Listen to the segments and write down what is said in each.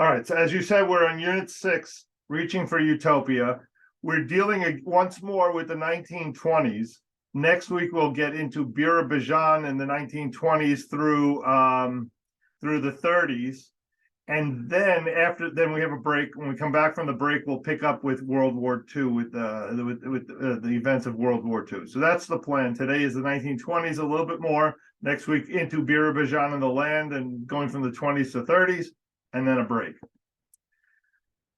All right, so as you said, we're on Unit 6, Reaching for Utopia. We're dealing once more with the 1920s. Next week, we'll get into Birobidzhan in the 1920s through the 30s. And then we have a break. When we come back from the break, we'll pick up with World War II, with the events of World War II. So that's the plan. Today is the 1920s, a little bit more. Next week into Birobidzhan and the land, and going from the 20s to 30s, and then a break.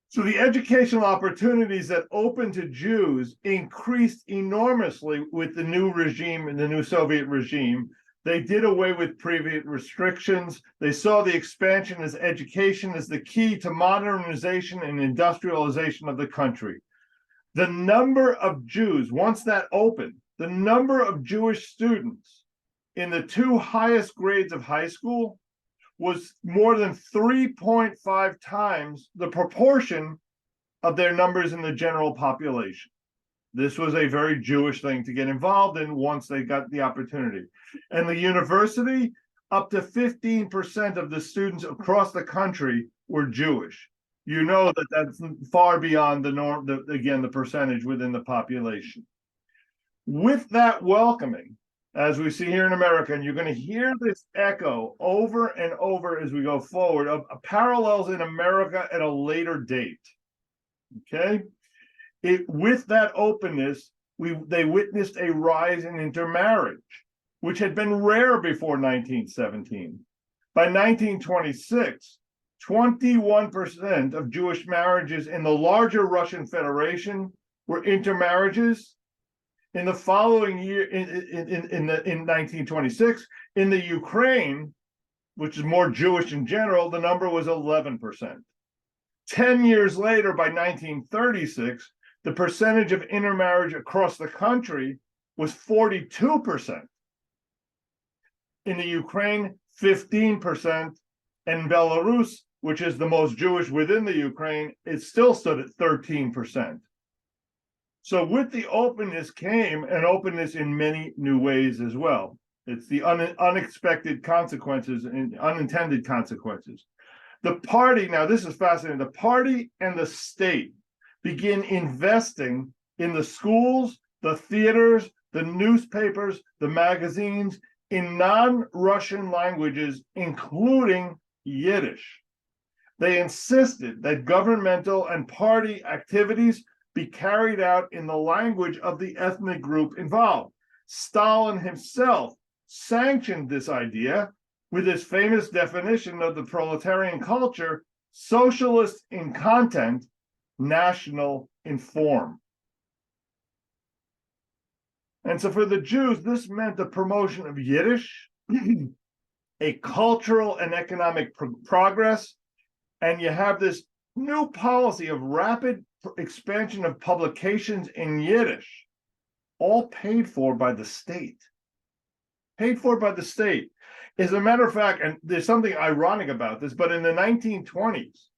So the educational opportunities that opened to Jews increased enormously with the new regime and the new Soviet regime. They did away with previous restrictions. They saw the expansion as education as the key to modernization and industrialization of the country. The number of Jews, once that opened, the number of Jewish students in the two highest grades of high school was more than 3.5 times the proportion of their numbers in the general population. This was a very Jewish thing to get involved in once they got the opportunity. And the university, up to 15% of the students across the country were Jewish. You know that that's far beyond the norm, the percentage within the population. With that welcoming, as we see here in America, and you're going to hear this echo over and over as we go forward, of parallels in America at a later date. Okay? With that openness, they witnessed a rise in intermarriage, which had been rare before 1917. By 1926, 21% of Jewish marriages in the larger Russian Federation were intermarriages. In the following year, in 1926, in the Ukraine, which is more Jewish in general, the number was 11%. 10 years later, by 1936, the percentage of intermarriage across the country was 42%. In the Ukraine, 15%. And Belarus, which is the most Jewish within the Ukraine, it still stood at 13%. So with the openness came an openness in many new ways as well. It's the unexpected consequences and unintended consequences. The party, now this is fascinating, the party and the state begin investing in the schools, the theaters, the newspapers, the magazines, in non-Russian languages, including Yiddish. They insisted that governmental and party activities be carried out in the language of the ethnic group involved. Stalin himself sanctioned this idea with his famous definition of the proletarian culture: socialist in content, national in form. And so for the Jews, this meant the promotion of Yiddish, a cultural and economic progress, and you have this new policy of rapid expansion of publications in Yiddish, all paid for by the state. Paid for by the state. As a matter of fact, and there's something ironic about this, but in the 1920s,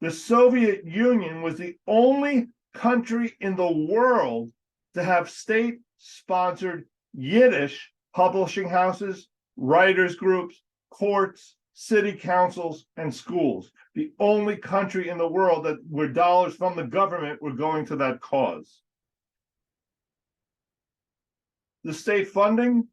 the Soviet Union was the only country in the world to have state-sponsored Yiddish publishing houses, writers' groups, courts, city councils, and schools. The only country in the world where dollars from the government were going to that cause. The state funding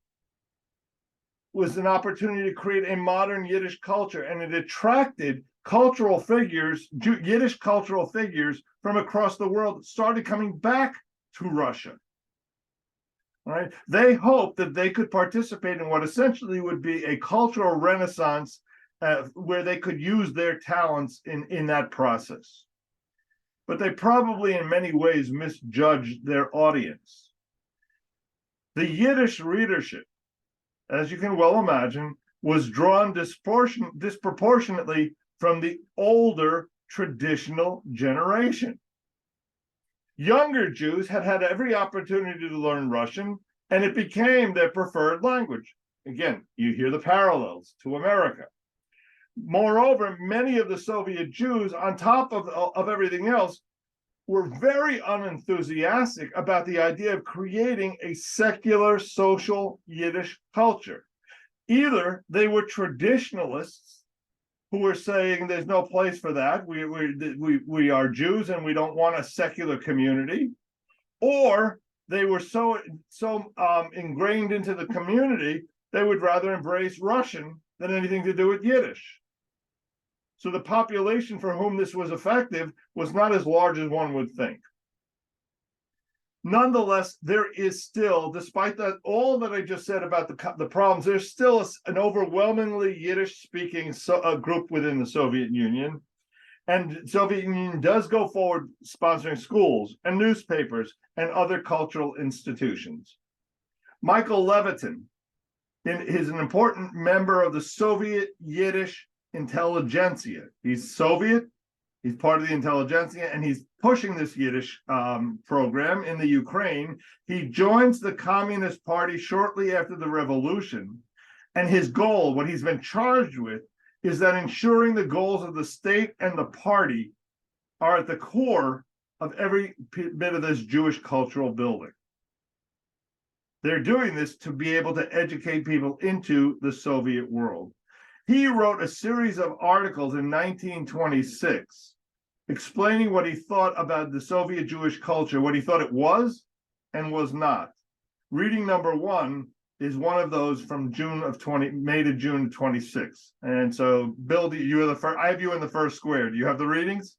was an opportunity to create a modern Yiddish culture, and it attracted cultural figures, Yiddish cultural figures from across the world that started coming back to Russia. All right? They hoped that they could participate in what essentially would be a cultural renaissance where they could use their talents in that process. But they probably in many ways misjudged their audience. The Yiddish readership, as you can well imagine, was drawn disproportionately from the older traditional generation. Younger Jews had had every opportunity to learn Russian, and it became their preferred language. Again, you hear the parallels to America. Moreover, many of the Soviet Jews, on top of everything else, were very unenthusiastic about the idea of creating a secular social Yiddish culture. Either they were traditionalists who were saying there's no place for that. We are Jews and we don't want a secular community, or they were so ingrained into the community they would rather embrace Russian than anything to do with Yiddish. So the population for whom this was effective was not as large as one would think. Nonetheless, there is still, despite that, all that I just said about the problems, there's still an overwhelmingly Yiddish-speaking group within the Soviet Union. And the Soviet Union does go forward sponsoring schools and newspapers and other cultural institutions. Michael Levitin is an important member of the Soviet Yiddish intelligentsia. He's Soviet, he's part of the intelligentsia, and he's pushing this Yiddish program in the Ukraine. He joins the Communist Party shortly after the revolution, and his goal, what he's been charged with, is that ensuring the goals of the state and the party are at the core of every bit of this Jewish cultural building. They're doing this to be able to educate people into the Soviet world. He wrote a series of articles in 1926 explaining what he thought about the Soviet Jewish culture, what he thought it was and was not. Reading number one is one of those from May to June 26. And so, Bill, you are the first. I have you in the first square. Do you have the readings?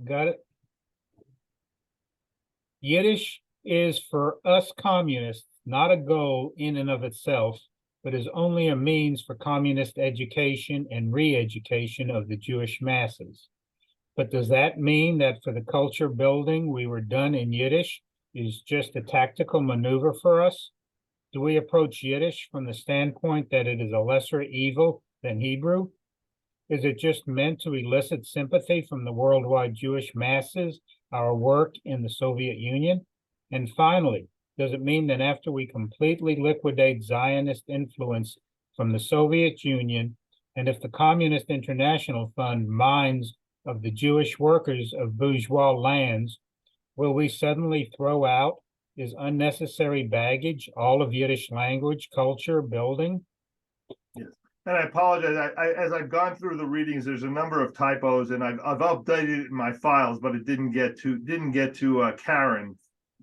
Got it. Yiddish is for us communists not a goal in and of itself, but is only a means for communist education and re-education of the Jewish masses. But does that mean that for the culture building we were done in Yiddish is just a tactical maneuver for us? Do we approach Yiddish from the standpoint that it is a lesser evil than Hebrew? Is it just meant to elicit sympathy from the worldwide Jewish masses, our work in the Soviet Union? And finally, does it mean that after we completely liquidate Zionist influence from the Soviet Union, and if the Communist International Fund mines of the Jewish workers of bourgeois lands, will we suddenly throw out as unnecessary baggage all of Yiddish language, culture, building? Yes. And I apologize. As I've gone through the readings, there's a number of typos, and I've updated it in my files, but it didn't get to Karen,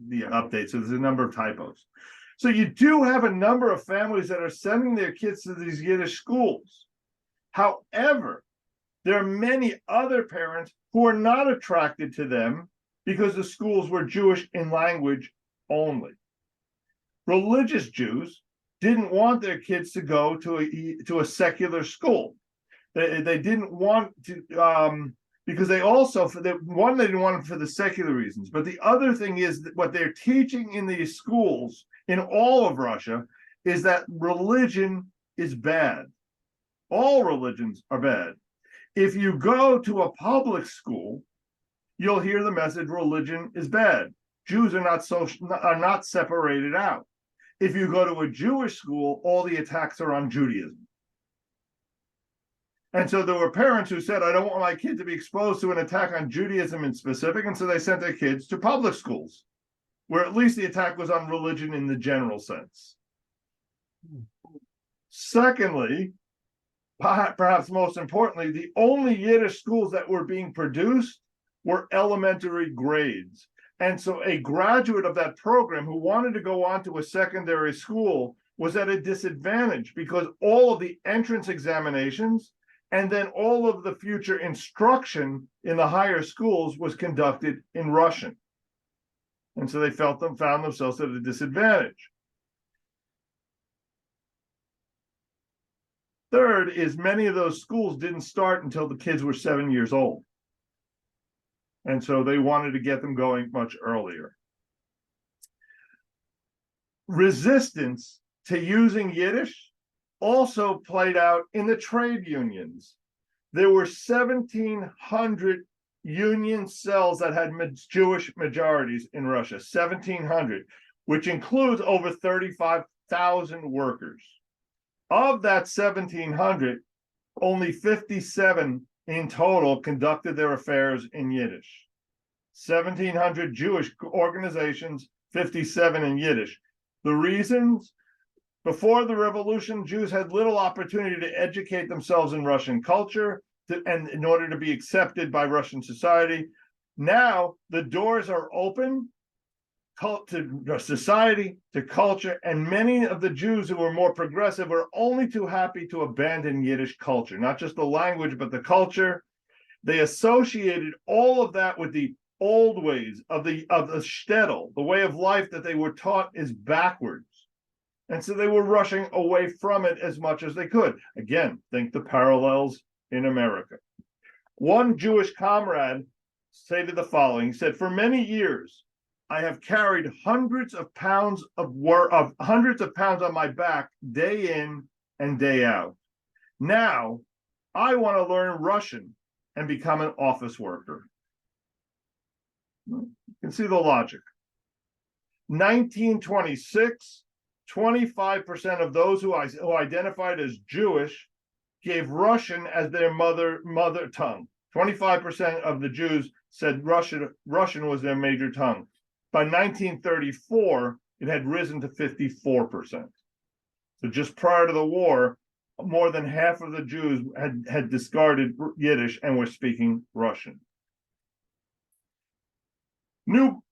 the update. So there's a number of typos. So you do have a number of families that are sending their kids to these Yiddish schools. However, there are many other parents who are not attracted to them because the schools were Jewish in language only. Religious Jews didn't want their kids to go to a secular school. They didn't want to, because they also, they didn't want it for the secular reasons. But the other thing is that what they're teaching in these schools in all of Russia is that religion is bad. All religions are bad. If you go to a public school, you'll hear the message religion is bad. Jews are not separated out. If you go to a Jewish school, all the attacks are on Judaism. And so there were parents who said, I don't want my kid to be exposed to an attack on Judaism in specific, and so they sent their kids to public schools, where at least the attack was on religion in the general sense. Secondly, perhaps most importantly, the only Yiddish schools that were being produced were elementary grades. And so a graduate of that program who wanted to go on to a secondary school was at a disadvantage because all of the entrance examinations and then all of the future instruction in the higher schools was conducted in Russian. And so they found themselves at a disadvantage. Third is many of those schools didn't start until the kids were 7 years old. And so they wanted to get them going much earlier. Resistance to using Yiddish also played out in the trade unions. There were 1,700 union cells that had Jewish majorities in Russia, 1,700, which includes over 35,000 workers. Of that 1,700, only 57 in total conducted their affairs in Yiddish. 1,700 Jewish organizations, 57 in Yiddish. The reasons Before the revolution, Jews had little opportunity to educate themselves in Russian culture and in order to be accepted by Russian society. Now the doors are open to society, to culture, and many of the Jews who were more progressive were only too happy to abandon Yiddish culture, not just the language, but the culture. They associated all of that with the old ways of the shtetl, the way of life that they were taught is backwards. And so they were rushing away from it as much as they could. Again, think the parallels in America. One Jewish comrade stated the following. He said, "For many years, I have carried hundreds of pounds on my back day in and day out. Now I want to learn Russian and become an office worker." You can see the logic. 1926, 25% of those who identified as Jewish gave Russian as their mother tongue. 25% of the Jews said Russian was their major tongue. By 1934, it had risen to 54%. So just prior to the war, more than half of the Jews had discarded Yiddish and were speaking Russian.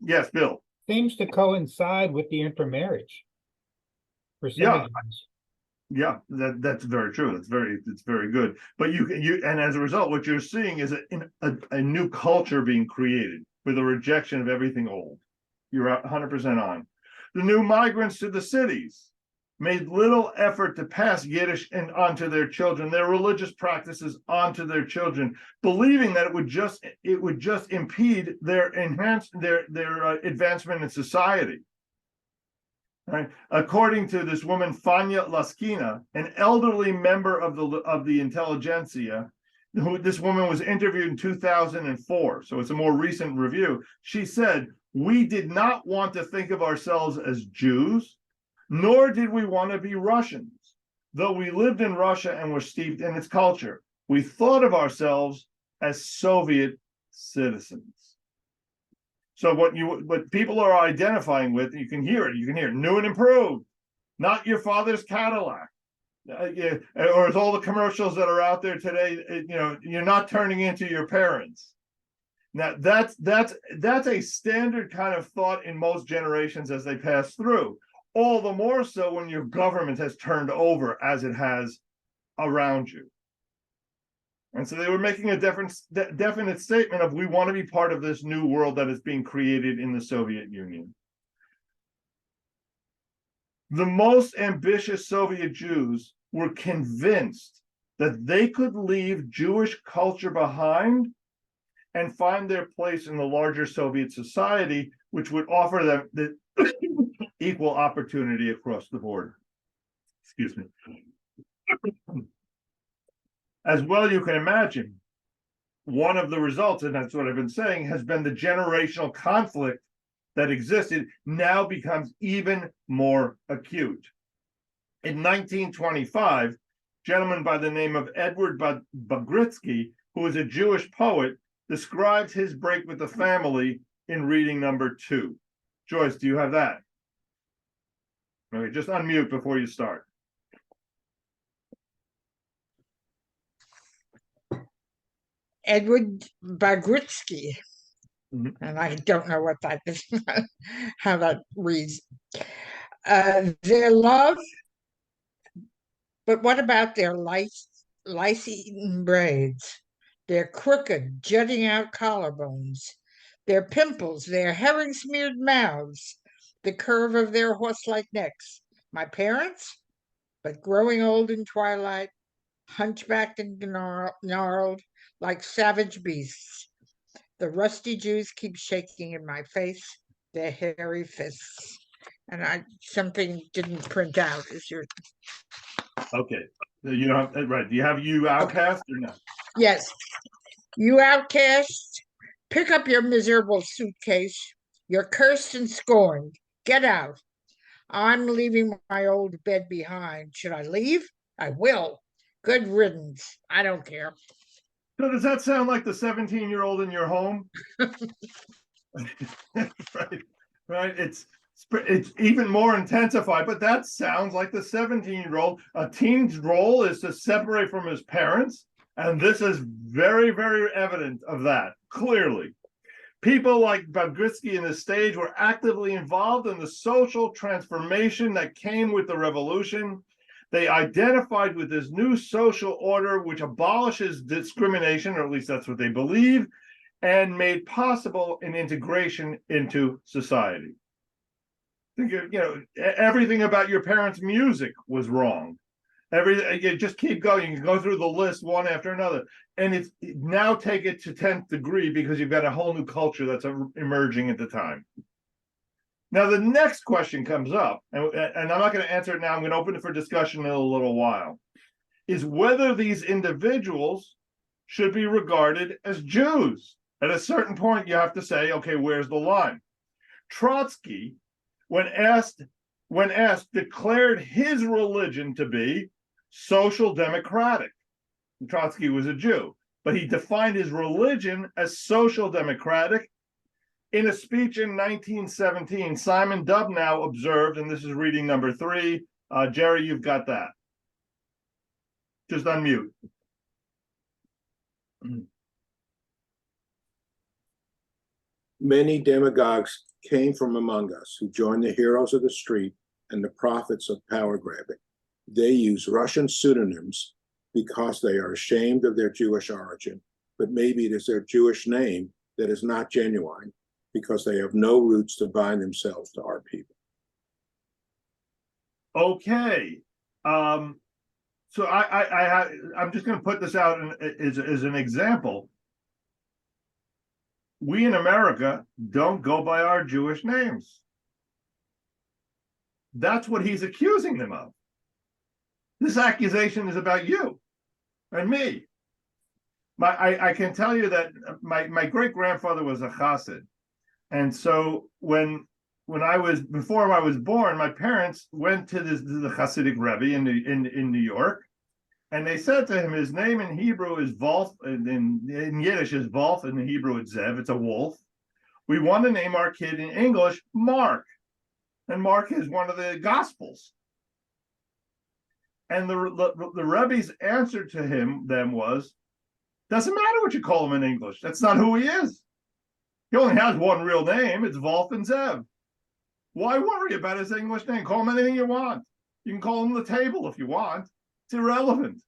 Yes, Bill. Seems to coincide with the intermarriage. Yeah, Percentages. yeah, that's very true. It's very good. But and as a result, what you're seeing is a new culture being created with a rejection of everything old. You're 100% on. The new migrants to the cities made little effort to pass Yiddish onto their children, their religious practices onto their children, believing that it would just impede their advancement in society. Right? According to this woman Fanya Laskina, an elderly member of the intelligentsia, this woman was interviewed in 2004, so it's a more recent review. She said, "We did not want to think of ourselves as Jews, nor did we want to be Russians. Though we lived in Russia and were steeped in its culture, we thought of ourselves as Soviet citizens." So what people are identifying with, you can hear it. You can hear new and improved, not your father's Cadillac, or as all the commercials that are out there today. You're not turning into your parents. Now that's a standard kind of thought in most generations as they pass through. All the more so when your government has turned over as it has around you. And so they were making a definite statement of, we want to be part of this new world that is being created in the Soviet Union. The most ambitious Soviet Jews were convinced that they could leave Jewish culture behind and find their place in the larger Soviet society, which would offer them the equal opportunity across the board. Excuse me. As well, you can imagine, one of the results, and that's what I've been saying, has been the generational conflict that existed now becomes even more acute. In 1925, a gentleman by the name of Edward Bagritsky, who was a Jewish poet, described his break with the family in reading number 2. Joyce, do you have that? Okay, just unmute before you start. Edward Bagritsky, Mhm. and I don't know what that is, how that reads. Their love, but what about their lice-eaten braids, their crooked, jutting out collarbones, their pimples, their herring-smeared mouths, the curve of their horse-like necks? My parents, but growing old in twilight, hunchbacked and gnarled like savage beasts. The rusty Jews keep shaking in my face, their hairy fists. And something didn't print out. Is your Okay, you don't have, right? Do you have you outcast or no? Yes, you outcast, pick up your miserable suitcase. You're cursed and scorned. Get out. I'm leaving my old bed behind. Should I leave? I will. Good riddance. I don't care. So does that sound like the 17-year-old in your home? Right, right. It's even more intensified, but that sounds like the 17-year-old. A teen's role is to separate from his parents, and this is very, very evident of that, clearly. People like Bagrinsky and the stage were actively involved in the social transformation that came with the revolution. They identified with this new social order, which abolishes discrimination, or at least that's what they believe, and made possible an integration into society. Everything about your parents' music was wrong. You just keep going. You can go through the list one after another, and it's now take it to 10th degree because you've got a whole new culture that's emerging at the time. Now, the next question comes up, and I'm not going to answer it now. I'm going to open it for discussion in a little while, is whether these individuals should be regarded as Jews. At a certain point, you have to say, okay, where's the line? Trotsky, when asked, declared his religion to be social democratic. Trotsky was a Jew, but he defined his religion as social democratic. In a speech in 1917, Simon Dubnow observed, and this is reading number 3. Jerry, you've got that. Just unmute. Many demagogues came from among us who joined the heroes of the street and the prophets of power grabbing. They use Russian pseudonyms because they are ashamed of their Jewish origin, but maybe it is their Jewish name that is not genuine because they have no roots to bind themselves to our people. Okay. So I'm just going to put this out as an example. We in America don't go by our Jewish names. That's what he's accusing them of. This accusation is about you and me. I can tell you that my great-grandfather was a Chassid. And so before I was born, my parents went to the Hasidic Rebbe in New York, and they said to him, his name in Hebrew is Wolf, in Yiddish is Wolf, in Hebrew it's Zev, it's a wolf. We want to name our kid in English Mark, and Mark is one of the Gospels. And the Rebbe's answer to them was, doesn't matter what you call him in English, that's not who he is. He only has one real name, it's Wolf and Zev. Why worry about his English name? Call him anything you want. You can call him the table if you want. It's irrelevant.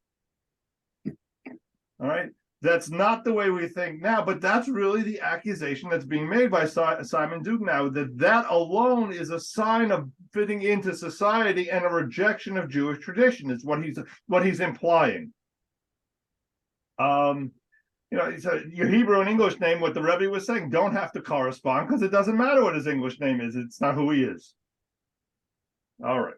All right. That's not the way we think now, but that's really the accusation that's being made by Simon Dubnow, that alone is a sign of fitting into society and a rejection of Jewish tradition. Is what he's implying. So your Hebrew and English name, what the Rebbe was saying, don't have to correspond because it doesn't matter what his English name is. It's not who he is. All right.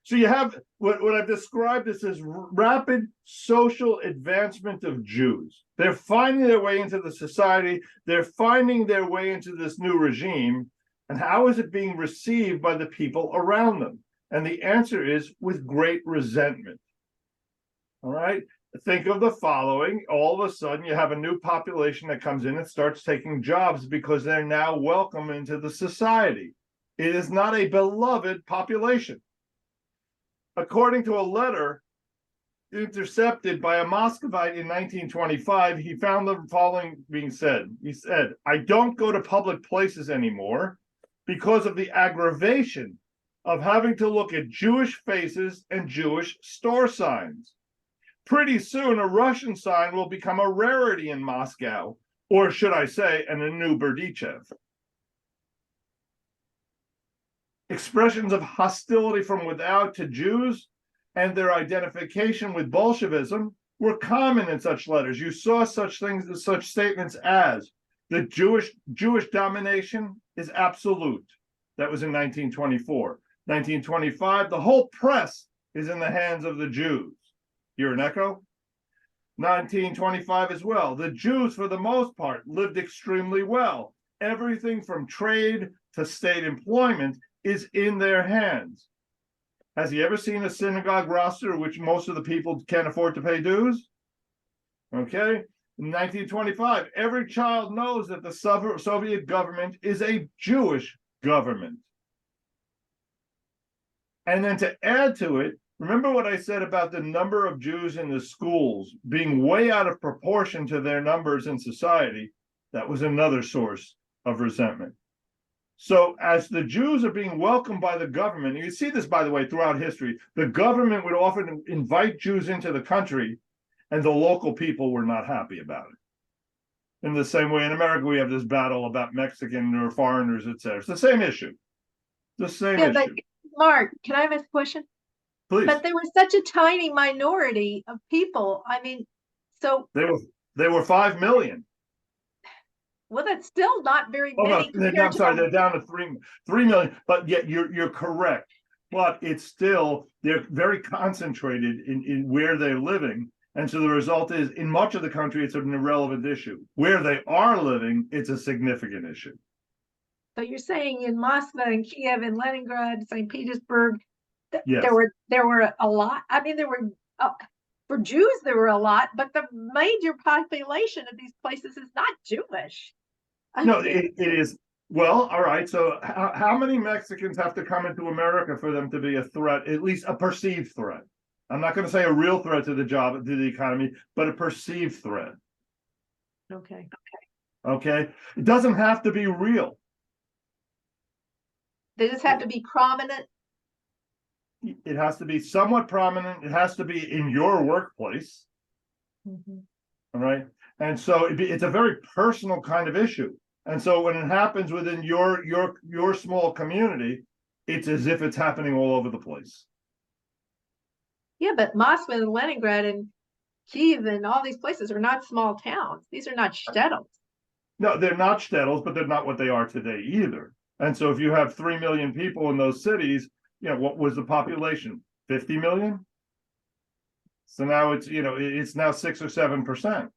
So you have what I've described as rapid social advancement of Jews. They're finding their way into the society. They're finding their way into this new regime. And how is it being received by the people around them? And the answer is with great resentment. All right. Think of the following. All of a sudden, you have a new population that comes in and starts taking jobs because they're now welcome into the society. It is not a beloved population. According to a letter intercepted by a Muscovite in 1925, he found the following being said. He said, I don't go to public places anymore because of the aggravation of having to look at Jewish faces and Jewish store signs. Pretty soon, a Russian sign will become a rarity in Moscow, or should I say, a new Berdichev. Expressions of hostility from without to Jews and their identification with Bolshevism were common in such letters. You saw such statements as the Jewish domination is absolute. That was in 1924. 1925, the whole press is in the hands of the Jews. Hear an echo? 1925 as well. The Jews, for the most part, lived extremely well. Everything from trade to state employment is in their hands. Has he ever seen a synagogue roster which most of the people can't afford to pay dues? Okay. In 1925, every child knows that the Soviet government is a Jewish government. And then to add to it, remember what I said about the number of Jews in the schools being way out of proportion to their numbers in society? That was another source of resentment. So as the Jews are being welcomed by the government, you see this, by the way, throughout history, the government would often invite Jews into the country, and the local people were not happy about it. In the same way, in America, we have this battle about Mexican or foreigners, etc. It's the same issue. The same Yeah, but issue. Mark, can I ask a question? Please. But there was such a tiny minority of people. I mean, so, They were 5 million. well, that's still not very Oh no, many compared I'm to sorry, the- they're down to 3 million. But yet you're correct. But it's still, they're very concentrated in where they're living. And so the result is, in much of the country, it's an irrelevant issue. Where they are living, it's a significant issue. So you're saying in Moscow and Kiev and Leningrad, St. Petersburg, Yes. there were a lot. I mean, there were for Jews there were a lot, but the major population of these places is not Jewish. No, it is. Well, all right. So how many Mexicans have to come into America for them to be a threat, at least a perceived threat? I'm not going to say a real threat to the job, to the economy, but a perceived threat. Okay. Okay. It doesn't have to be real. They just have to be prominent. It has to be somewhat prominent. It has to be in your workplace. Mhm. All right. And so it's a very personal kind of issue. And so when it happens within your small community, it's as if it's happening all over the place. Yeah, but Moscow and Leningrad and Kiev and all these places are not small towns. These are not shtetls. No, they're not shtetls, but they're not what they are today either. And so if you have 3 million people in those cities, what was the population? 50 million? So now it's now 6 or 7%.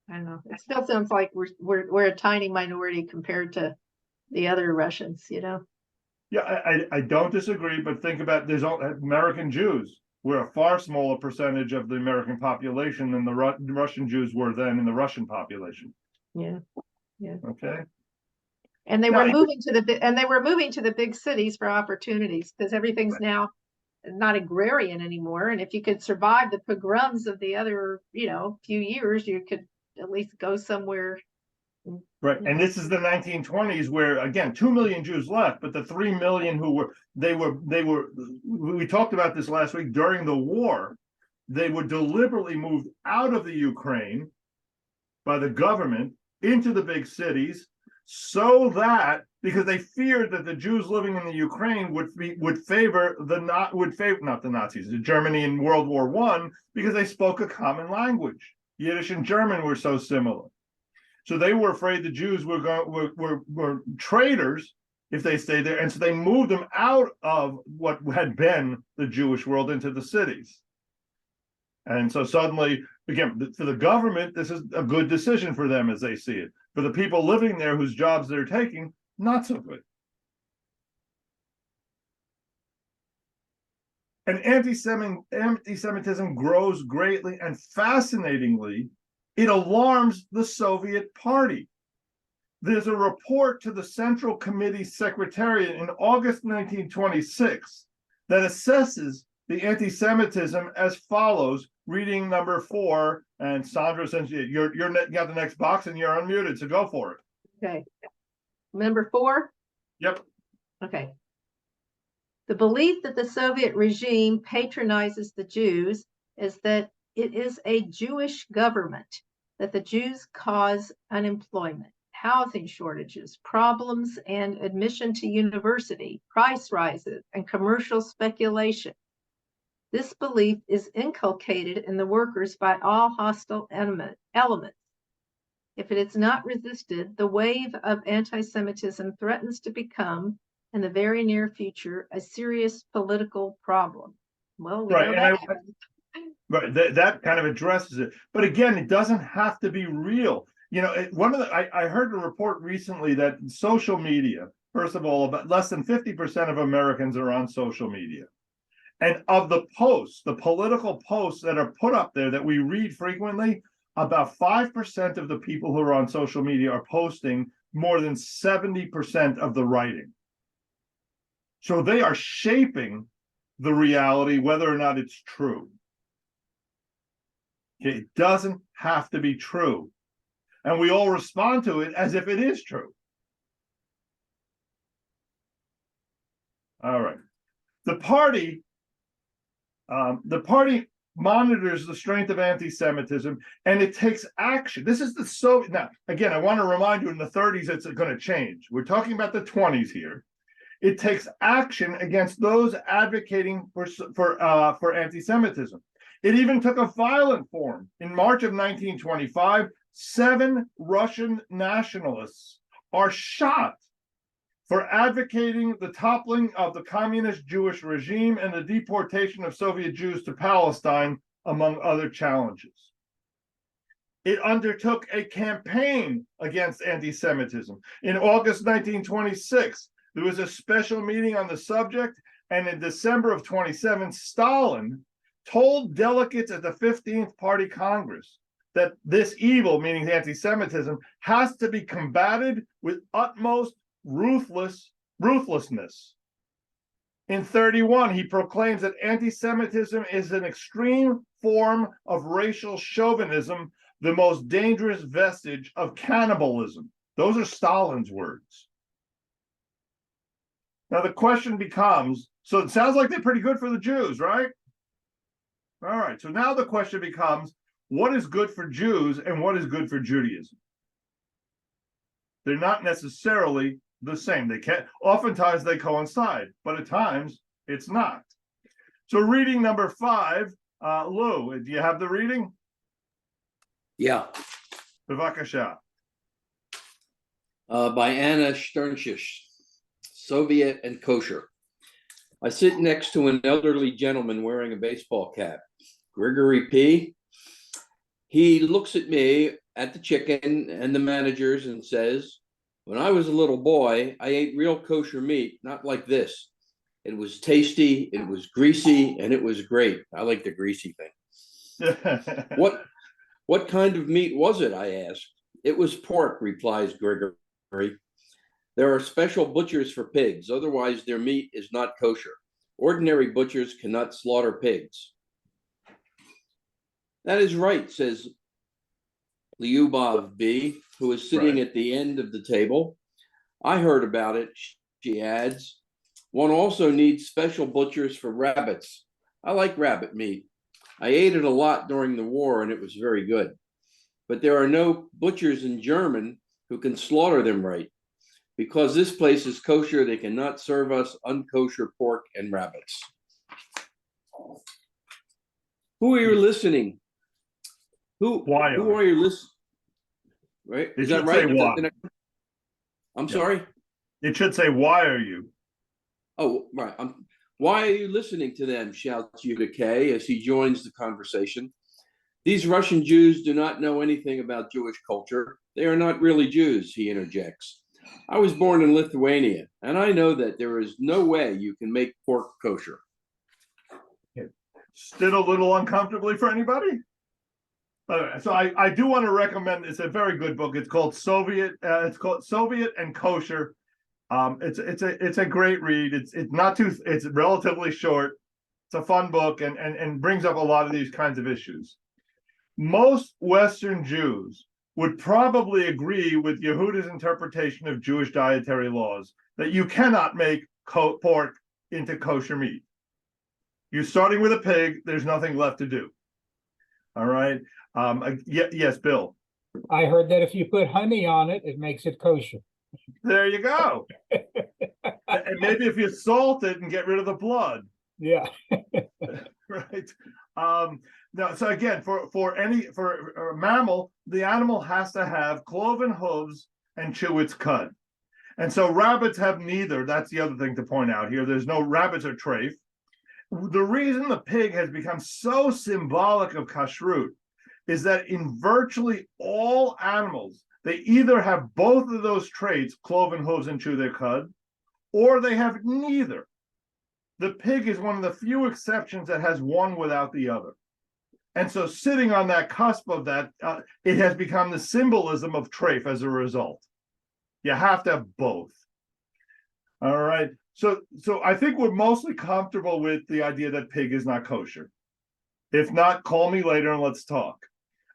I don't know. It still sounds like we're a tiny minority compared to the other Russians, Yeah, I don't disagree, but think about there's all American Jews. We're a far smaller percentage of the American population than the Russian Jews were then in the Russian population. Yeah. Okay. And they No, were moving to the big cities for opportunities because everything's now not agrarian anymore. And if you could survive the pogroms of the other, few years, you could at least go somewhere. Right. And this is the 1920s where, again, 2 million Jews left, but the 3 million we talked about this last week during the war, they were deliberately moved out of the Ukraine by the government into the big cities so that, because they feared that the Jews living in the Ukraine would favor not the Nazis, the Germany in World War I, because they spoke a common language. Yiddish and German were so similar. So they were afraid the Jews were traitors if they stayed there. And so they moved them out of what had been the Jewish world into the cities. And so suddenly, again, for the government, this is a good decision for them as they see it. For the people living there whose jobs they're taking, not so good. And anti-Semitism grows greatly, and fascinatingly, it alarms the Soviet Party. There's a report to the Central Committee Secretariat in August 1926 that assesses the anti-Semitism as follows. Reading number 4, and Sandra, since you got the next box and you're unmuted, so go for it. Okay. Number 4? Yep. Okay. The belief that the Soviet regime patronizes the Jews is that it is a Jewish government, that the Jews cause unemployment, housing shortages, problems, and admission to university, price rises, and commercial speculation. This belief is inculcated in the workers by all hostile elements. If it is not resisted, the wave of anti-Semitism threatens to become, in the very near future, a serious political problem. Well, we know that. Right, that kind of addresses it. But again, it doesn't have to be real. I heard a report recently that social media, first of all, about less than 50% of Americans are on social media. And of the posts, the political posts that are put up there that we read frequently, about 5% of the people who are on social media are posting more than 70% of the writing. So they are shaping the reality, whether or not it's true. Okay, it doesn't have to be true. And we all respond to it as if it is true. All right. The party monitors the strength of anti-Semitism, and it takes action. This is the Soviet. Now, again, I want to remind you, in the 30s, it's going to change. We're talking about the 20s here. It takes action against those advocating for anti-Semitism. It even took a violent form. In March of 1925, 7 Russian nationalists are shot for advocating the toppling of the communist Jewish regime and the deportation of Soviet Jews to Palestine, among other challenges. It undertook a campaign against anti-Semitism. In August 1926, there was a special meeting on the subject, and in December of 27, Stalin told delegates at the 15th Party Congress that this evil, meaning anti-Semitism, has to be combated with utmost ruthlessness. In 31, he proclaims that anti-Semitism is an extreme form of racial chauvinism, the most dangerous vestige of cannibalism. Those are Stalin's words. Now the question becomes, so it sounds like they're pretty good for the Jews, right? All right, so now the question becomes, what is good for Jews and what is good for Judaism? They're not necessarily the same. They can't, oftentimes they coincide, but at times it's not. So reading number 5, Lou, do you have the reading? Yeah, Bevakasha. by Anna Sternschish, Soviet and Kosher. I sit next to an elderly gentleman wearing a baseball cap, Gregory P. He looks at me, at the chicken and the managers, and says, "When I was a little boy, I ate real kosher meat, not like this. It was tasty, it was greasy, and it was great." I like the greasy thing. What kind of meat was it? I asked. "It was pork," replies Gregory. "There are special butchers for pigs, otherwise their meat is not kosher. Ordinary butchers cannot slaughter pigs." "That is right," says Lyubov B., who is sitting Right. at the end of the table. "I heard about it," she adds. "One also needs special butchers for rabbits. I like rabbit meat. I ate it a lot during the war and it was very good. But there are no butchers in Germany who can slaughter them right. Because this place is kosher, they cannot serve us unkosher pork and rabbits." Who are you listening? Why Who are you listening? Right? It Is that should right? say why. I'm Yeah. sorry? It should say, "Why are you?" Oh, right. Why are you listening to them? Shouts Yuda K as he joins the conversation. "These Russian Jews do not know anything about Jewish culture. They are not really Jews," he interjects. "I was born in Lithuania, and I know that there is no way you can make pork kosher." Still a little uncomfortably for anybody? So I do want to recommend, it's a very good book. It's called Soviet and Kosher. It's a great read. It's relatively short. It's a fun book and brings up a lot of these kinds of issues. Most Western Jews would probably agree with Yehuda's interpretation of Jewish dietary laws that you cannot make pork into kosher meat. You're starting with a pig, there's nothing left to do. All right. Yes, Bill. I heard that if you put honey on it, it makes it kosher. There you go. And maybe if you salt it and get rid of the blood. Yeah. Right. No, so again, for a mammal, the animal has to have cloven hooves and chew its cud. And so rabbits have neither. That's the other thing to point out here. There's no rabbits or treif. The reason the pig has become so symbolic of kashrut is that in virtually all animals, they either have both of those traits, cloven hooves and chew their cud, or they have neither. The pig is one of the few exceptions that has one without the other. And so sitting on that cusp of that, it has become the symbolism of treif as a result. You have to have both. All right. So I think we're mostly comfortable with the idea that pig is not kosher. If not, call me later and let's talk.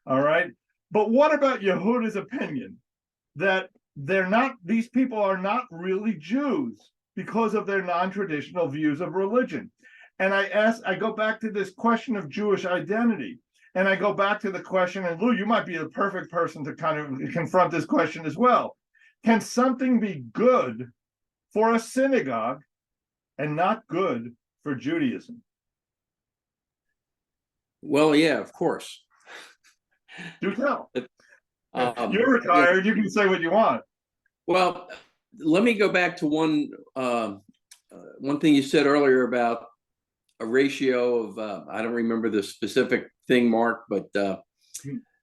All right. But what about Yehuda's opinion that these people are not really Jews because of their non-traditional views of religion? And I go back to this question of Jewish identity. And I go back to the question, and Lou, you might be the perfect person to kind of confront this question as well. Can something be good for a synagogue and not good for Judaism? Well, yeah, of course. Do tell. Um, You're retired. You can say what you want. Well, let me go back to one thing you said earlier about a ratio of I don't remember the specific thing, Mark, but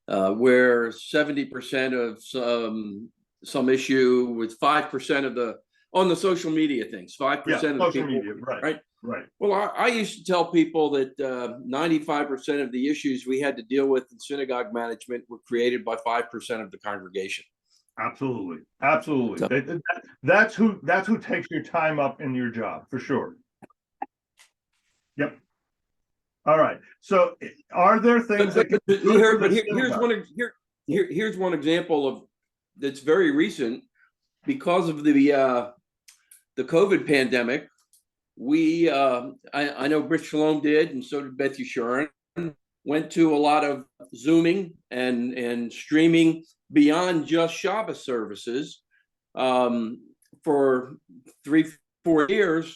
where 70% of some issue with 5% of the on the social media things, 5% of the social people, media, right? Right. Well, I used to tell people that 95% of the issues we had to deal with in synagogue management were created by 5% of the congregation. Absolutely. Absolutely. So, that's who takes your time up in your job, for sure. Yep. All right. So are there things but here's one example of that's very recent. Because of the COVID pandemic, we I know Brit Shalom did, and so did Beth Yeshurun, went to a lot of Zooming and streaming beyond just Shabbos services. For 3-4 years,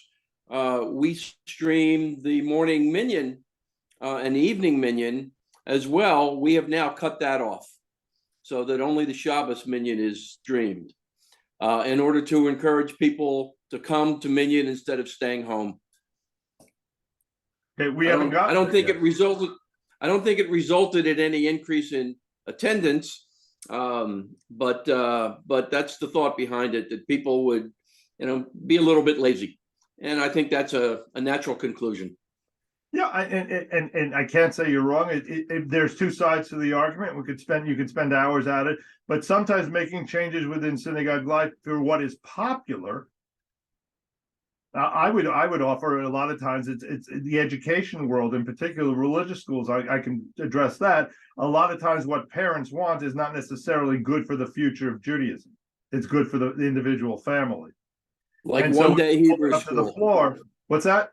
we streamed the morning minyan and the evening minyan as well. We have now cut that off so that only the Shabbos minyan is streamed in order to encourage people to come to minyan instead of staying home. Okay, we haven't got. I don't think it resulted. I don't think it resulted in any increase in attendance, but that's the thought behind it, that people would, be a little bit lazy, and I think that's a natural conclusion. Yeah, and I can't say you're wrong. There's two sides to the argument. You could spend hours at it, but sometimes making changes within synagogue life for what is popular. I would offer a lot of times it's the education world, in particular religious schools. I can address that. A lot of times what parents want is not necessarily good for the future of Judaism. It's good for the individual family. Like one day Hebrew up school. to the floor. What's that?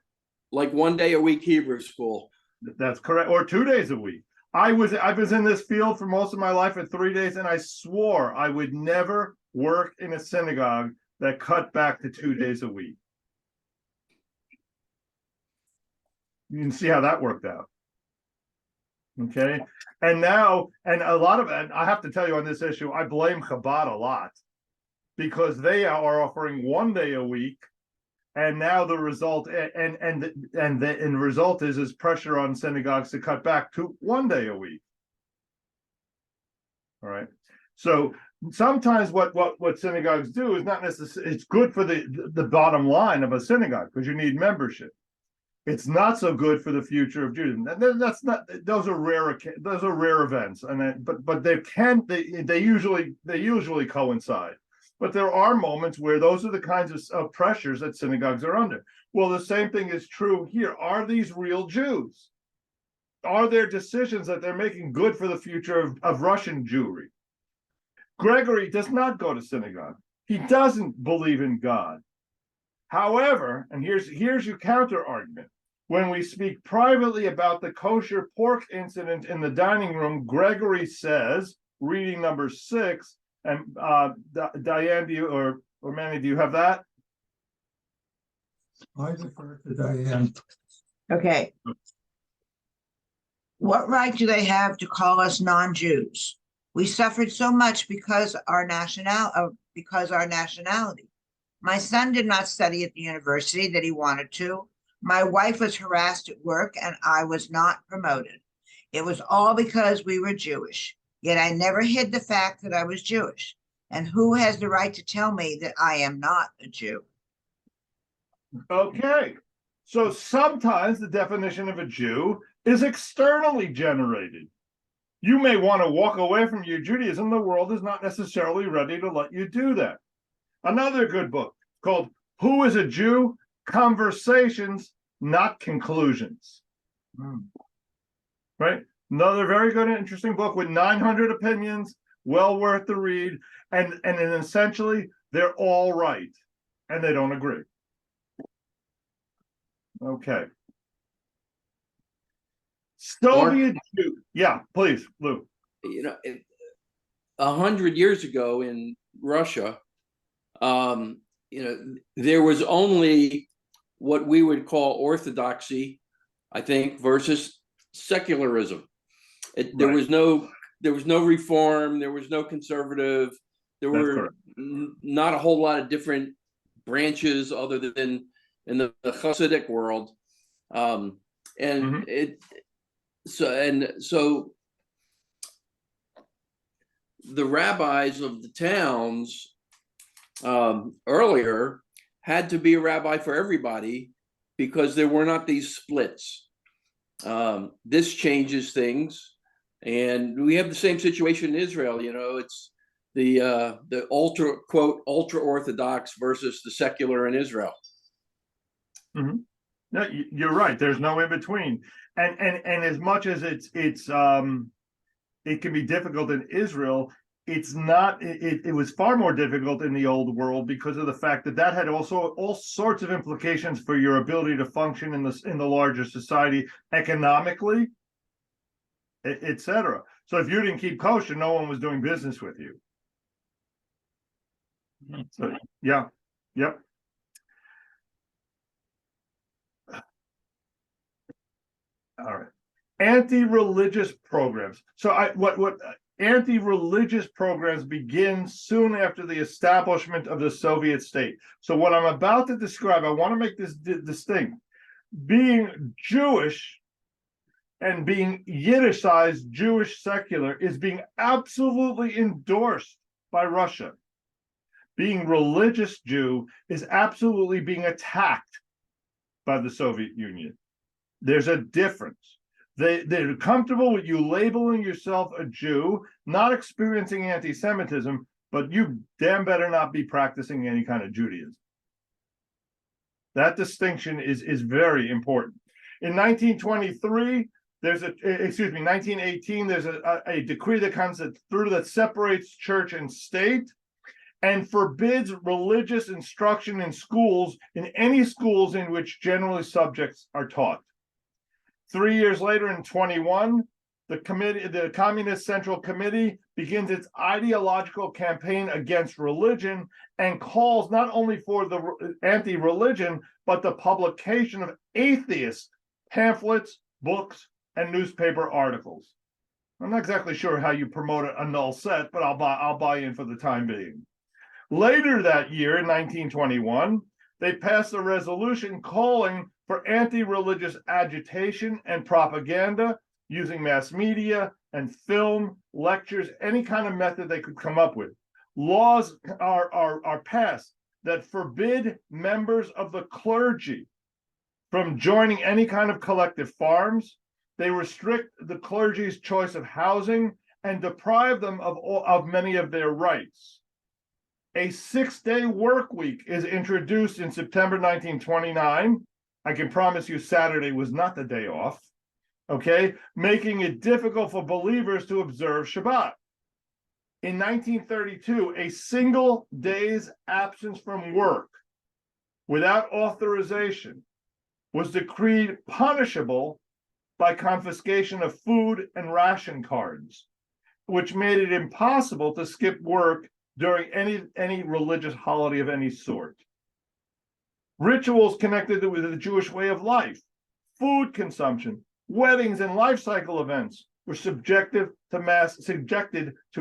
Like one day a week Hebrew school. That's correct. Or 2 days a week. I was in this field for most of my life for 3 days, and I swore I would never work in a synagogue that cut back to 2 days a week. You can see how that worked out. Okay. And a lot of it, I have to tell you on this issue, I blame Chabad a lot because they are offering 1 day a week. And now the result the result is pressure on synagogues to cut back to 1 day a week. All right. So sometimes what synagogues do is not necessarily, it's good for the bottom line of a synagogue because you need membership. It's not so good for the future of Judaism. That's not; those are rare events, but they usually coincide. But there are moments where those are the kinds of pressures that synagogues are under. Well, the same thing is true here. Are these real Jews? Are their decisions that they're making good for the future of Russian Jewry? Gregory does not go to synagogue. He doesn't believe in God. However, and here's your counter argument. When we speak privately about the kosher pork incident in the dining room, Gregory says, reading number 6, and Diane, do you or Manny, do you have that? I defer to Diane. Okay. What right do they have to call us non-Jews? We suffered so much because our nationality. My son did not study at the university that he wanted to. My wife was harassed at work and I was not promoted. It was all because we were Jewish. Yet I never hid the fact that I was Jewish. And who has the right to tell me that I am not a Jew? Okay. So sometimes the definition of a Jew is externally generated. You may want to walk away from your Judaism. The world is not necessarily ready to let you do that. Another good book called Who is a Jew? conversations, not conclusions. Right? Another very good and interesting book with 900 opinions, well worth the read. And then essentially, they're all right, and they don't agree. Okay. Soviet Jew. Yeah, please, Lou. You know, 100 years ago in Russia, there was only what we would call orthodoxy, I think, versus secularism. There was no reform, there was no conservative, there were not a whole lot of different branches other than in the Hasidic world, so the rabbis of the towns earlier had to be a rabbi for everybody because there were not these splits. This changes things, and we have the same situation in Israel. It's the ultra orthodox versus the secular in Israel. No, you're right. There's no in between, and as much as it can be difficult in Israel, it's not. It was far more difficult in the old world because of the fact that had also all sorts of implications for your ability to function in the larger society economically, etc. So if you didn't keep kosher, no one was doing business with you. So yeah, yep. All right. Anti-religious programs. So what anti-religious programs begin soon after the establishment of the Soviet state. So what I'm about to describe, I want to make this distinct. Being Jewish and being Yiddishized Jewish secular is being absolutely endorsed by Russia. Being religious Jew is absolutely being attacked by the Soviet Union. There's a difference. They're comfortable with you labeling yourself a Jew, not experiencing anti-Semitism, but you damn better not be practicing any kind of Judaism. That distinction is very important. In 1923, 1918, there's a decree that comes through that separates church and state and forbids religious instruction in schools, in any schools in which generally subjects are taught. 3 years later, in 21, the Communist Central Committee begins its ideological campaign against religion and calls not only for the anti-religion, but the publication of atheist pamphlets, books, and newspaper articles. I'm not exactly sure how you promote a null set, but I'll buy in for the time being. Later that year, in 1921, they passed a resolution calling for anti-religious agitation and propaganda using mass media and film, lectures, any kind of method they could come up with. Laws are passed that forbid members of the clergy from joining any kind of collective farms. They restrict the clergy's choice of housing and deprive them of many of their rights. A 6-day work week is introduced in September 1929. I can promise you Saturday was not the day off, okay? Making it difficult for believers to observe Shabbat. In 1932, a single day's absence from work without authorization was decreed punishable by confiscation of food and ration cards, which made it impossible to skip work during any religious holiday of any sort. Rituals connected with the Jewish way of life, food consumption, weddings, and life cycle events were subjected to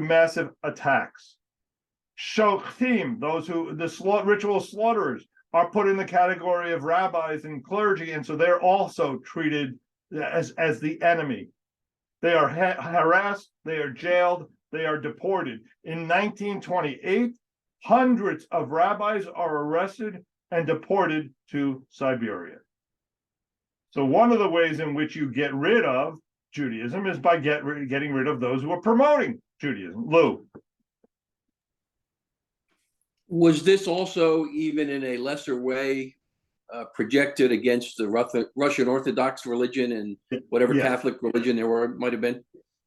massive attacks. Shochtim, the ritual slaughterers, are put in the category of rabbis and clergy, and so they're also treated as the enemy. They are harassed, they are jailed, they are deported. In 1928, hundreds of rabbis are arrested and deported to Siberia. So one of the ways in which you get rid of Judaism is by getting rid of those who are promoting Judaism. Lou. Was this also, even in a lesser way, projected against the Russian Orthodox religion and whatever Yes. Catholic religion there were might have been?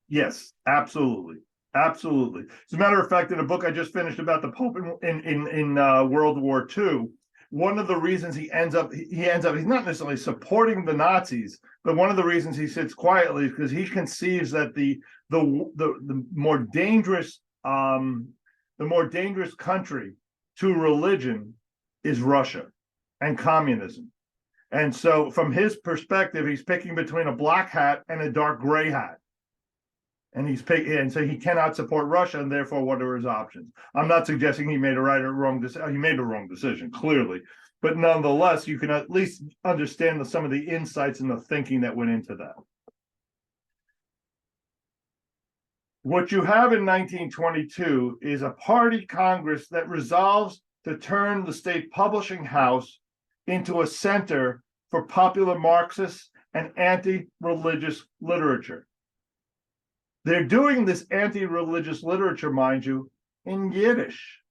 Yes, absolutely. Absolutely. As a matter of fact, in a book I just finished about the Pope in World War II, one of the reasons he ends up he's not necessarily supporting the Nazis, but one of the reasons he sits quietly is because he conceives that the more dangerous country to religion is Russia and communism. And so from his perspective, he's picking between a black hat and a dark gray hat. And so he cannot support Russia, and therefore, what are his options? I'm not suggesting he made a right or wrong decision. He made a wrong decision, clearly, but nonetheless, you can at least understand some of the insights and the thinking that went into that. What you have in 1922 is a party Congress that resolves to turn the state publishing house into a center for popular Marxist and anti-religious literature. They're doing this anti-religious literature, mind you, in Yiddish.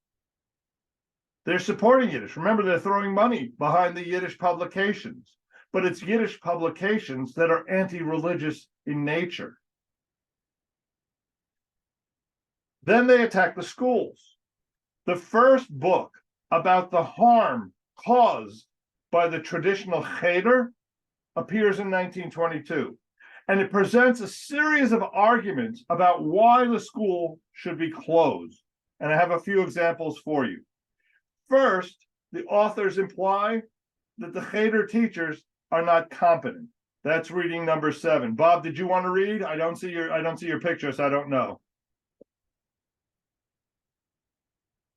They're supporting Yiddish. Remember, they're throwing money behind the Yiddish publications, but it's Yiddish publications that are anti-religious in nature. Then they attack the schools. The first book about the harm caused by the traditional cheder appears in 1922. And it presents a series of arguments about why the school should be closed. And I have a few examples for you. First, the authors imply that the cheder teachers are not competent. That's reading number 7. Bob, did you want to read? I don't see your picture, so I don't know.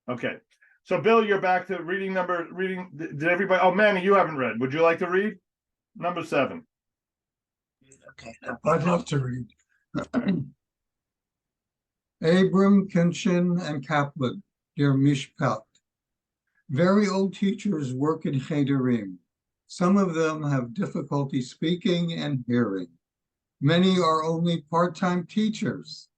Okay. So Bill, you're back to reading. Did everybody? Oh, Manny, you haven't read. Would you like to read? Number 7. Okay. I'd love to read. Abram, Kinshin, and Kaplan, dear Mishpat. Very old teachers work in Chederim. Some of them have difficulty speaking and hearing. Many are only part-time teachers.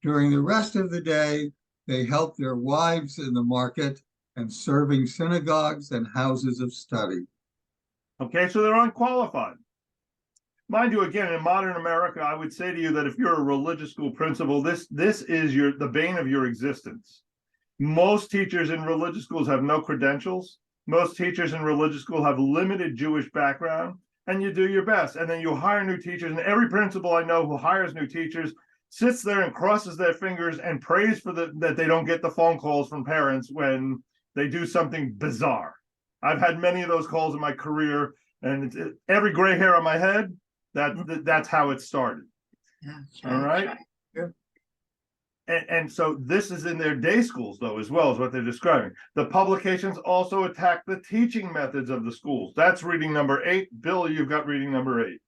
During the rest of the day, they help their wives in the market and serving synagogues and houses of study. Okay, so they're unqualified. Mind you, again, in modern America, I would say to you that if you're a religious school principal, this is the bane of your existence. Most teachers in religious schools have no credentials. Most teachers in religious school have limited Jewish background, and you do your best. And then you hire new teachers, and every principal I know who hires new teachers sits there and crosses their fingers and prays for that they don't get the phone calls from parents when they do something bizarre. I've had many of those calls in my career, and every gray hair on my head, that's how it started. Yeah, all right. Sure. And so this is in their day schools, though, as well as what they're describing. The publications also attack the teaching methods of the schools. That's reading number 8. Bill, you've got reading number 8.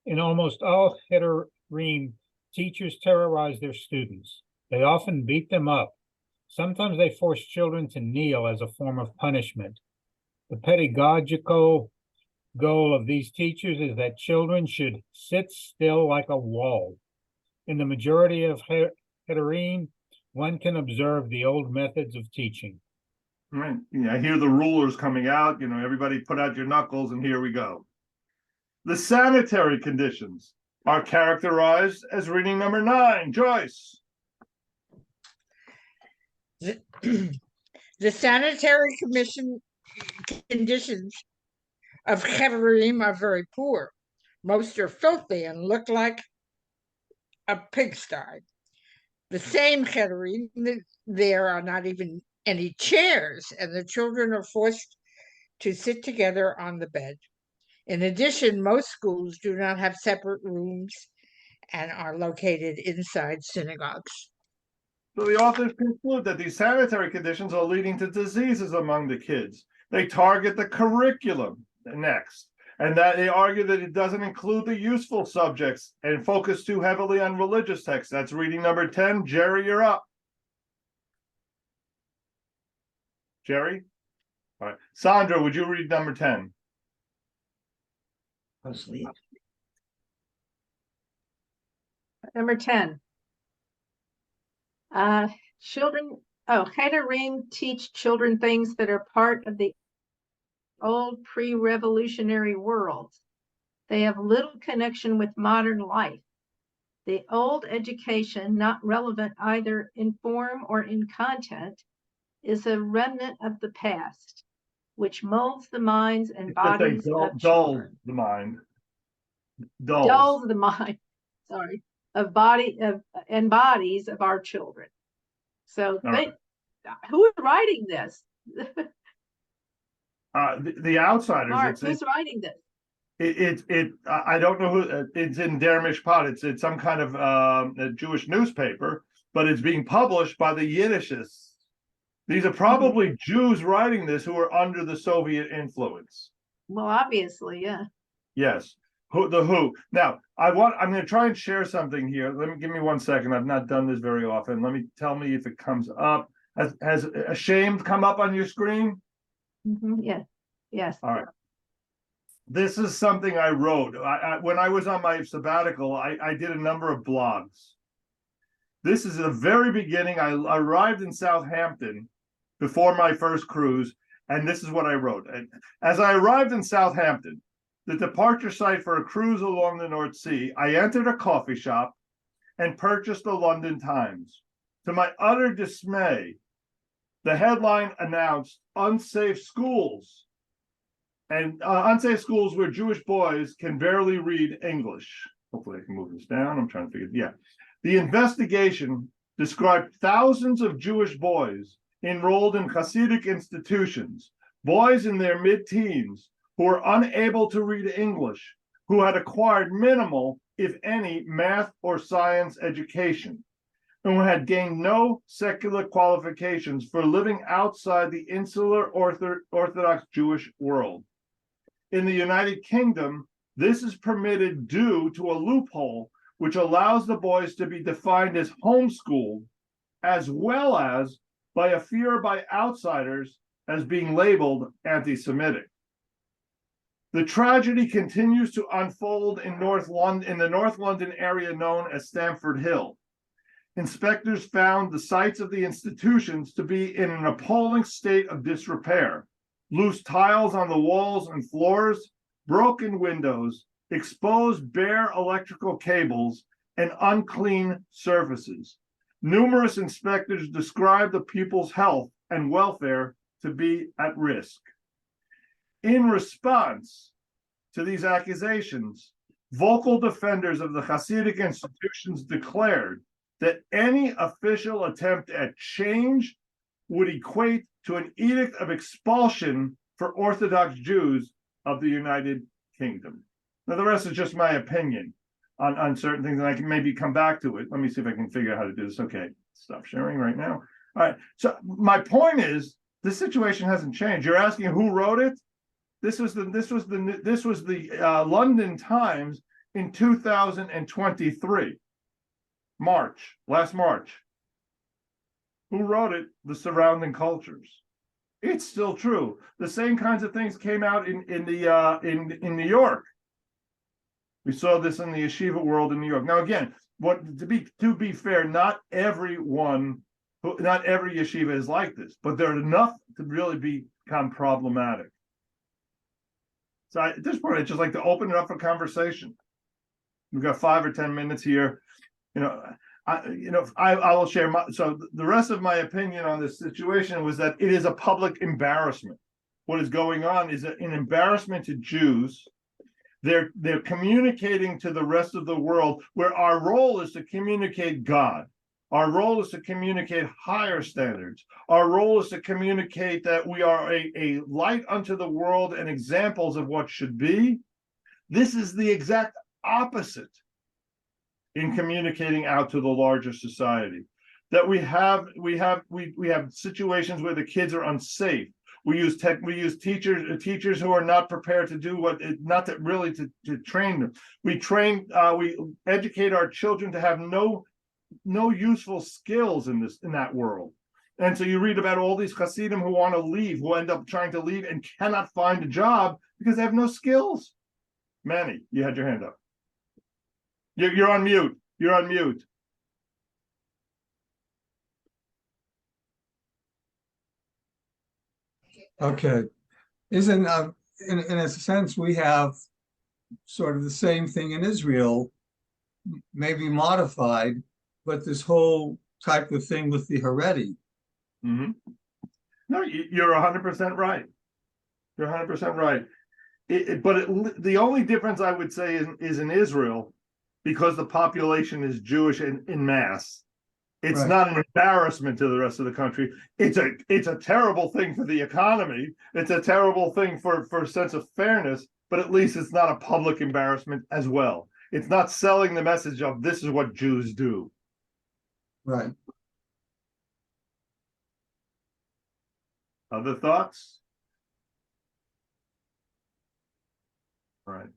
In almost all Chederim, teachers terrorize their students. They often beat them up. Sometimes they force children to kneel as a form of punishment. The pedagogical goal of these teachers is that children should sit still like a wall. In the majority of Chederim, one can observe the old methods of teaching. Right. Yeah, I hear the rulers coming out. Everybody put out your knuckles, and here we go. The sanitary conditions are characterized as reading number 9. Joyce. The sanitary conditions of Chederim are very poor. Most are filthy and look like a pigsty. The same Chederim, there are not even any chairs, and the children are forced to sit together on the bed. In addition, most schools do not have separate rooms and are located inside synagogues. So the authors conclude that these sanitary conditions are leading to diseases among the kids. They target the curriculum next, and that they argue that it doesn't include the useful subjects and focus too heavily on religious texts. That's reading number 10. Jerry, you're up. Jerry? All right. Sandra, would you read number 10? Mostly. Number 10. Children Oh, Haderim teach children things that are part of the old pre-revolutionary world. They have little connection with modern life. The old education, not relevant either in form or in content, is a remnant of the past, which molds the minds and It's just say bodies of dulls children. the mind. Dulls. Dulls the mind, sorry, of bodies of our children. So right. who is writing this? The outsiders. Mark, who's writing this? I don't know who. It's in Der Mishpat. It's some kind of a Jewish newspaper, but it's being published by the Yiddishists. These are probably Jews writing this who are under the Soviet influence. Well, obviously, yeah. Yes. Who. Now, I'm going to try and share something here. Give me 1 second. I've not done this very often. Tell me if it comes up. Has Ashamed come up on your screen? Yeah. Yes. All right. This is something I wrote. When I was on my sabbatical, I did a number of blogs. This is the very beginning. I arrived in Southampton before my first cruise, and this is what I wrote. As I arrived in Southampton, the departure site for a cruise along the North Sea, I entered a coffee shop and purchased the London Times. To my utter dismay, the headline announced unsafe schools. And unsafe schools where Jewish boys can barely read English. Hopefully I can move this down. I'm trying to figure, yeah. The investigation described thousands of Jewish boys enrolled in Hasidic institutions, boys in their mid-teens who were unable to read English, who had acquired minimal, if any, math or science education, and who had gained no secular qualifications for living outside the insular Orthodox Jewish world. In the United Kingdom, this is permitted due to a loophole which allows the boys to be defined as homeschooled, as well as by a fear by outsiders as being labeled anti-Semitic. The tragedy continues to unfold in the North London area known as Stamford Hill. Inspectors found the sites of the institutions to be in an appalling state of disrepair. Loose tiles on the walls and floors, broken windows, exposed bare electrical cables, and unclean surfaces. Numerous inspectors described the pupils' health and welfare to be at risk. In response to these accusations, vocal defenders of the Hasidic institutions declared that any official attempt at change would equate to an edict of expulsion for Orthodox Jews of the United Kingdom. Now, the rest is just my opinion on certain things, and I can maybe come back to it. Let me see if I can figure out how to do this. Okay, stop sharing right now. All right, so my point is, the situation hasn't changed. You're asking who wrote it? This was the London Times in 2023, last March. Who wrote it? The surrounding cultures. It's still true. The same kinds of things came out in New York. We saw this in the yeshiva world in New York. Now, again, to be fair, not every yeshiva is like this, but they're enough to really become problematic. So at this point, I'd just like to open it up for conversation. We've got 5 or 10 minutes here. I will share so the rest of my opinion on this situation was that it is a public embarrassment. What is going on is an embarrassment to Jews. They're communicating to the rest of the world, where our role is to communicate God. Our role is to communicate higher standards. Our role is to communicate that we are a light unto the world and examples of what should be. This is the exact opposite in communicating out to the larger society. That we have situations where the kids are unsafe. We use teachers who are not prepared to do to train them. We educate our children to have no useful skills in that world. And so you read about all these Hasidim who want to leave, who end up trying to leave and cannot find a job because they have no skills. Manny, you had your hand up. You're on mute. You're on mute. Okay. Isn't, in a sense, we have sort of the same thing in Israel, maybe modified, but this whole type of thing with the Haredi. Mhm. No, you're 100% right. You're 100% right. The only difference I would say is in Israel, because the population is Jewish in mass. It's Right. not an embarrassment to the rest of the country. It's a terrible thing for the economy. It's a terrible thing for a sense of fairness, but at least it's not a public embarrassment as well. It's not selling the message of this is what Jews do. Right. Other thoughts? All right.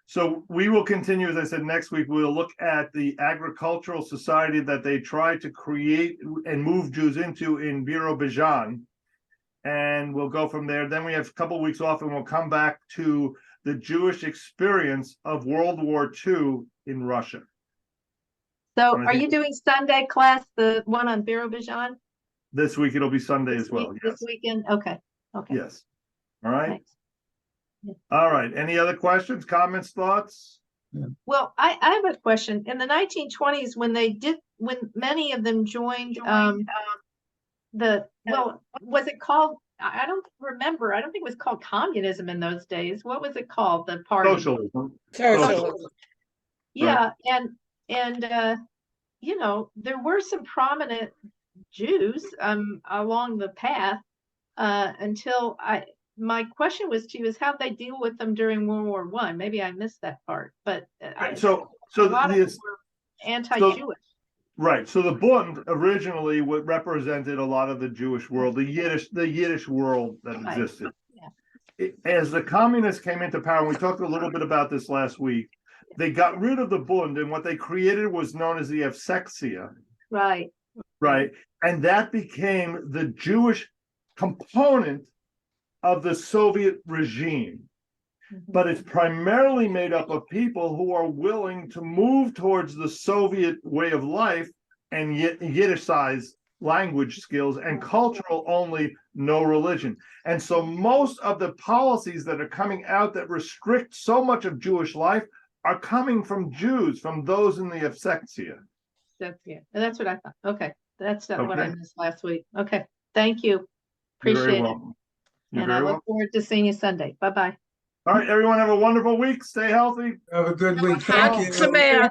So we will continue, as I said, next week. We'll look at the agricultural society that they tried to create and move Jews into in Birobidzhan. And we'll go from there. Then we have a couple of weeks off, and we'll come back to the Jewish experience of World War II in Russia. So And I are think you doing Sunday class, the one on Birobidzhan? This week it'll be Sunday as well. This Yes. weekend? Okay, okay. Yes. All right. Thanks. All right. Any other questions, comments, thoughts? Well, I have a question. In the 1920s, when many of them joined was it called? I don't remember. I don't think it was called communism in those days. What was it called? The party? Socialism. Socialism. Yeah, and you know, there were some prominent Jews along the path until my question was to you is how they deal with them during World War I. Maybe I missed that part, but So a lot of them this, were anti-Jewish. right. So the Bund originally represented a lot of the Jewish world, the Yiddish world that Right. existed. Yeah. As the communists came into power, and we talked a little bit about this last week, they got rid of the Bund, and what they created was known as the Evsektia, Right. right? And that became the Jewish component of the Soviet regime. Mhm. But it's primarily made up of people who are willing to move towards the Soviet way of life and Yiddishized language skills and cultural only, no religion. And so most of the policies that are coming out that restrict so much of Jewish life are coming from Jews, from those in the Evsektia. That's what I thought. Okay, that's not what I Okay. missed last week. Okay, thank you. You're very Appreciate it. welcome. You're And I very look welcome. forward to seeing you Sunday. Bye-bye. All right, everyone, have a wonderful week. Stay healthy. Have a good week. Happy Thank you. Sameach.